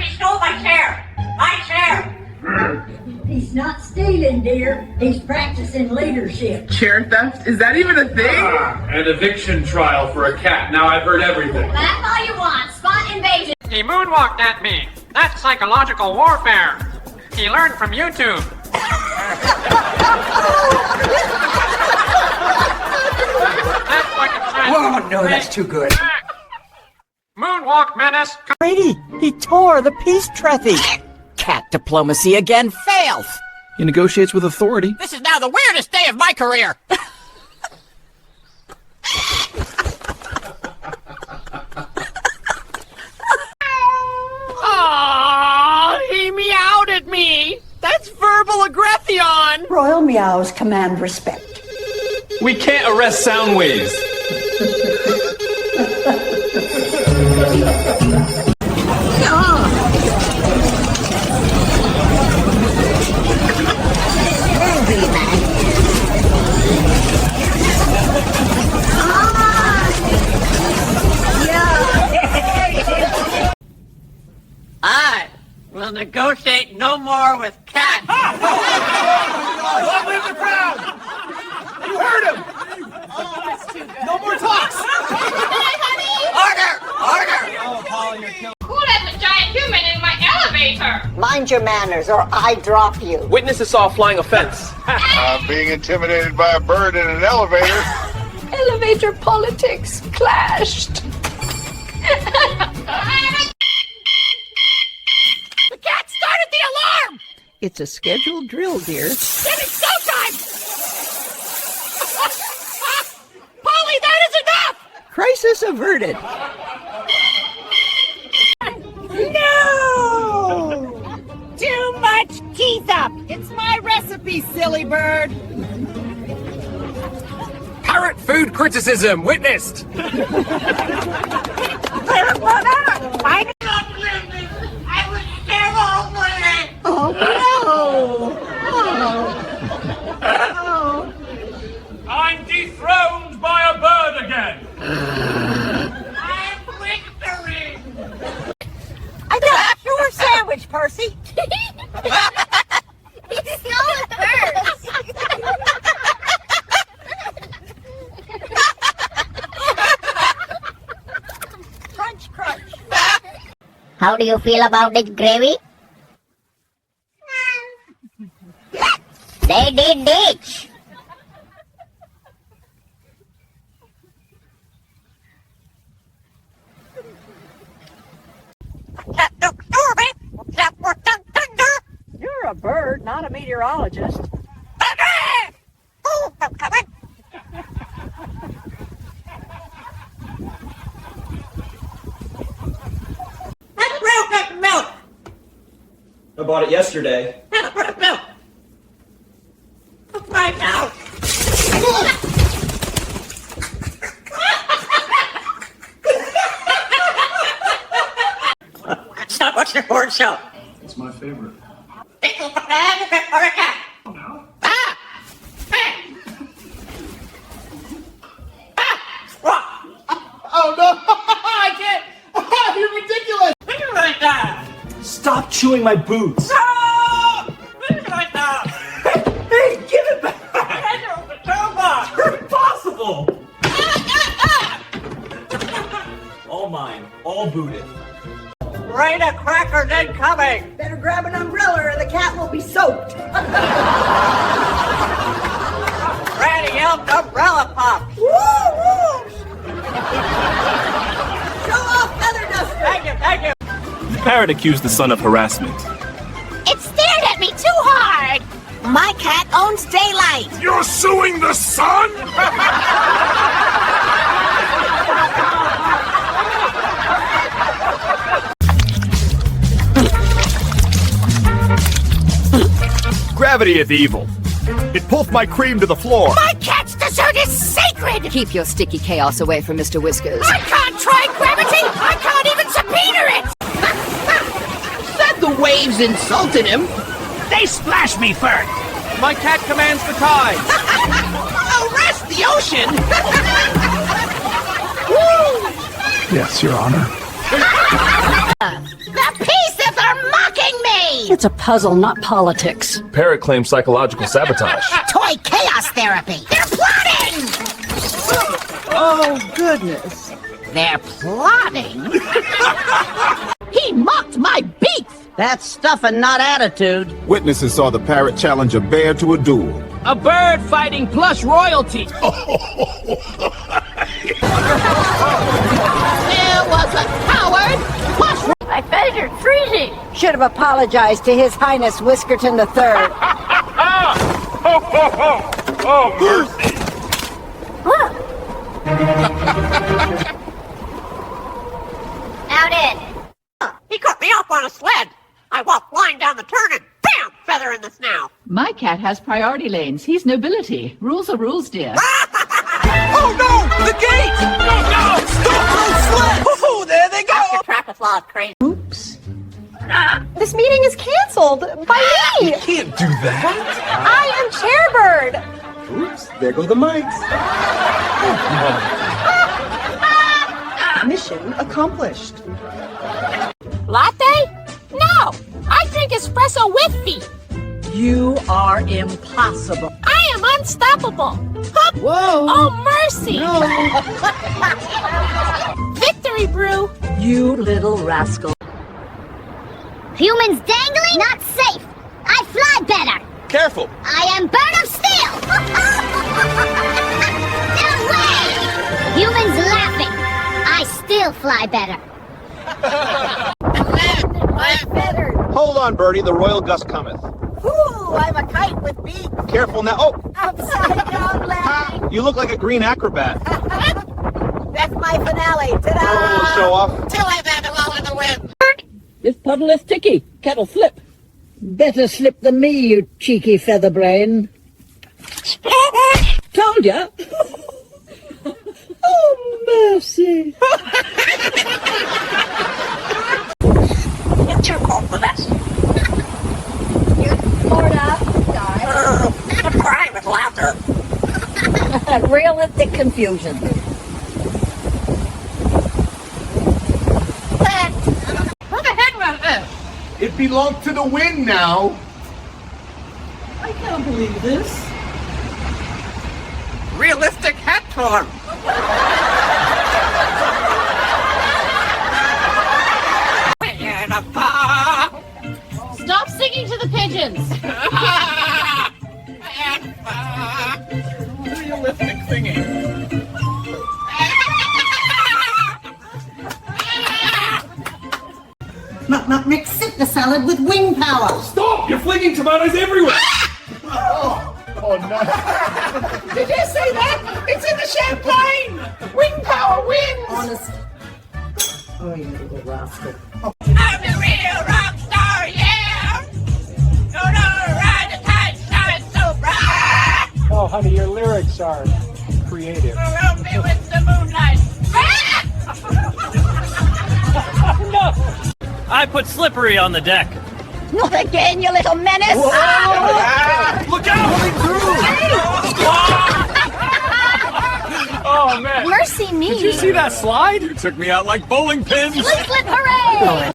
he stole my chair! My chair! He's not stealing, dear. He's practicing leadership. Chair theft? Is that even a thing? An eviction trial for a cat. Now I've heard everything. That's all you want. Spot invasion. He moonwalked at me. That's psychological warfare. He learned from YouTube. That's what I'm trying. Oh, no, that's too good. Moonwalk menace. Brady, he tore the peace treaty. Cat diplomacy again fails. He negotiates with authority. This is now the weirdest day of my career. Aww, he meowed at me. That's verbal aggression. Royal meows command respect. We can't arrest sound waves. I will negotiate no more with cats. Long live the crown! You heard him! No more talks! Order! Order! Who let the giant human in my elevator? Mind your manners or I drop you. Witnesses saw a flying offense. I'm being intimidated by a bird in an elevator. Elevator politics clashed. The cat started the alarm! It's a scheduled drill, dear. Then it's showtime! Polly, that is enough! Crisis averted. No! Too much teeth up! It's my recipe, silly bird! Parrot food criticism witnessed. I stopped living! I was sterile with it! Oh no! I'm dethroned by a bird again. I'm victory! I got your sandwich, Percy. He stole it first. Crunch, crunch. How do you feel about this gravy? They did ditch. You're a bird, not a meteorologist. Milk! I bought it yesterday. Milk! Right now! Stop watching the board show! It's my favorite. Oh no! I can't! You're ridiculous! Stop chewing my boots. Hey, give it back! You're impossible! All mine, all booted. Rain of crackers incoming! Better grab an umbrella or the cat will be soaked. Granny Elk umbrella pop! Show off feather duster. Thank you! Parrot accused the son of harassment. It stared at me too hard. My cat owns daylight. You're suing the sun? Gravity is evil. It pulled my cream to the floor. My cat's dessert is sacred! Keep your sticky chaos away from Mr. Whiskers. I can't try gravity! I can't even subpoena it! Said the waves insulted him. They splashed me first! My cat commands the tide. Arrest the ocean! Yes, Your Honor. The peace of You're mocking me! It's a puzzle, not politics. Parrot claims psychological sabotage. Toy chaos therapy! They're plotting! Oh, goodness. They're plotting? He mocked my beef! That's stuff and not attitude. Witnesses saw the parrot challenge a bear to a duel. A bird fighting plus royalty. There was a coward! Plus I fed her freezing. Should have apologized to His Highness Whiskerton III. Ho, ho, ho! Oh, mercy! out in. He cut me off on a sled. I walked flying down the turn and bam! Feather in the snout. My cat has priority lanes. He's nobility. Rules are rules, dear. Oh no! The gate! No! Stop those sleds! Oh, there they go! The traffic law is crazy. Oops. This meeting is canceled by me. You can't do that. I am chairbird. Oops, there go the mics. Mission accomplished. Latte? No! I drink espresso with feet. You are impossible. I am unstoppable. Hup. Whoa. Oh, mercy! No. Victory brew. You little rascal. Humans dangling? Not safe. I fly better. Careful! I am bird of steel. No way! Humans laughing. I still fly better. Hold on, Birdie, the royal gust cometh. Ooh, I'm a kite with beak. Careful now. Oh, Upside down landing. you look like a green acrobat. That's my finale. Ta-da! A little show off. Till I babble in the wind. This puddle is sticky. Kettle flip. Better slip than me, you cheeky featherbrain. Told ya. Oh, mercy. It's your fault for this. Poured out. I'm crying with laughter. Realistic confusion. What the heck was this? It belonged to the wind now. I can't believe this. Realistic hat torn. Stop singing to the pigeons. Realistic singing. Not mix the salad with wing power. Stop! You're flinging tomatoes everywhere! Oh no. Did you see that? It's in the champagne. Wing power wins. Honest. Oh, you little rascal. I'm the real rock star, yeah. Gonna ride the tide, shine so bright. Oh, honey, your lyrics are creative. Around me with the moonlight. I put Slippery on the deck. Not again, you little menace. Look out! Oh man! Mercy me. Did you see that slide? You took me out like bowling pins. Leaflet hooray!